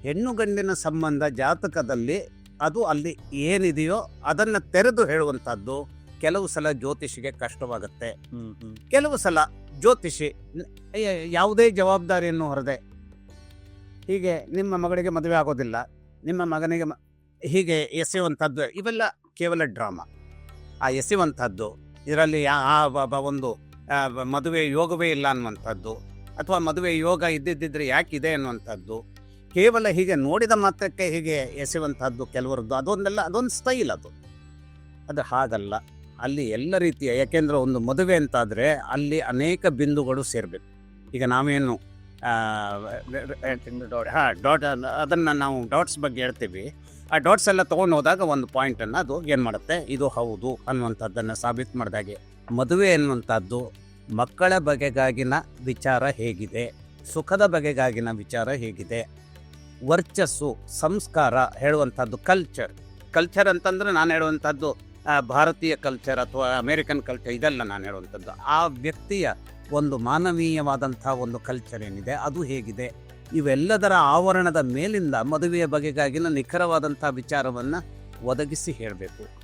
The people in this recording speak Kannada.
ಹೆಣ್ಣು ಗಂಡಿನ ಸಂಬಂಧ ಜಾತಕದಲ್ಲಿ ಅದು ಅಲ್ಲಿ ಏನಿದೆಯೋ ಅದನ್ನು ತೆರೆದು ಹೇಳುವಂಥದ್ದು ಕೆಲವು ಸಲ ಜ್ಯೋತಿಷಿಗೆ ಕಷ್ಟವಾಗುತ್ತೆ. ಕೆಲವು ಸಲ ಜ್ಯೋತಿಷಿ ಯಾವುದೇ ಜವಾಬ್ದಾರಿಯನ್ನು ಹೊರದೆ ಹೀಗೆ ನಿಮ್ಮ ಮಗಳಿಗೆ ಮದುವೆ ಆಗೋದಿಲ್ಲ, ನಿಮ್ಮ ಮಗನಿಗೆ ಹೀಗೆ ಎಸೆಯುವಂಥದ್ದು, ಇವೆಲ್ಲ ಕೇವಲ ಡ್ರಾಮಾ. ಆ ಎಸೆಯುವಂಥದ್ದು ಇದರಲ್ಲಿ ಒಂದು ಮದುವೆ ಯೋಗವೇ ಇಲ್ಲ ಅನ್ನುವಂಥದ್ದು, ಅಥವಾ ಮದುವೆ ಯೋಗ ಇದ್ದಿದ್ದರೆ ಯಾಕಿದೆ ಅನ್ನುವಂಥದ್ದು, ಕೇವಲ ಹೀಗೆ ನೋಡಿದ ಮಾತ್ರಕ್ಕೆ ಹೀಗೆ ಎಸೆಯುವಂಥದ್ದು ಕೆಲವರದ್ದು. ಅದೊಂದು ಸ್ಟೈಲ್. ಅದು ಹಾಗಲ್ಲ. ಅಲ್ಲಿ ಎಲ್ಲ ರೀತಿಯ, ಯಾಕೆಂದರೆ ಒಂದು ಮದುವೆ ಅಂತಾದರೆ ಅಲ್ಲಿ ಅನೇಕ ಬಿಂದುಗಳು ಸೇರಬೇಕು. ಈಗ ನಾವೇನು ಅದನ್ನು ನಾವು ಡಾಟ್ಸ್ ಬಗ್ಗೆ ಹೇಳ್ತೀವಿ. ಆ ಡಾಟ್ಸ್ ಎಲ್ಲ ತೊಗೊಂಡು ಹೋದಾಗ ಒಂದು ಪಾಯಿಂಟನ್ನು ಅದು ಏನು ಮಾಡುತ್ತೆ, ಇದು ಹೌದು ಅನ್ನುವಂಥದ್ದನ್ನು ಸಾಬೀತು ಮಾಡಿದಾಗೆ. ಮದುವೆ ಎನ್ನುವಂಥದ್ದು ಮಕ್ಕಳ ಬಗೆಗಾಗಿನ ವಿಚಾರ ಹೇಗಿದೆ, ಸುಖದ ಬಗೆಗಾಗಿನ ವಿಚಾರ ಹೇಗಿದೆ, ವರ್ಚಸ್ಸು, ಸಂಸ್ಕಾರ ಹೇಳುವಂಥದ್ದು, ಕಲ್ಚರ್ ಅಂತಂದರೆ ನಾನು ಹೇಳುವಂಥದ್ದು ಭಾರತೀಯ ಕಲ್ಚರ್ ಅಥವಾ ಅಮೇರಿಕನ್ ಕಲ್ಚರ್ ಇದೆಲ್ಲ ನಾನು ಹೇಳುವಂಥದ್ದು. ಆ ವ್ಯಕ್ತಿಯ ಒಂದು ಮಾನವೀಯವಾದಂಥ ಒಂದು ಕಲ್ಚರ್ ಏನಿದೆ ಅದು ಹೇಗಿದೆ, ಇವೆಲ್ಲದರ ಆವರಣದ ಮೇಲಿಂದ ಮದುವೆಯ ಬಗೆಗಾಗಿನ ನಿಖರವಾದಂಥ ವಿಚಾರವನ್ನು ಒದಗಿಸಿ ಹೇಳಬೇಕು.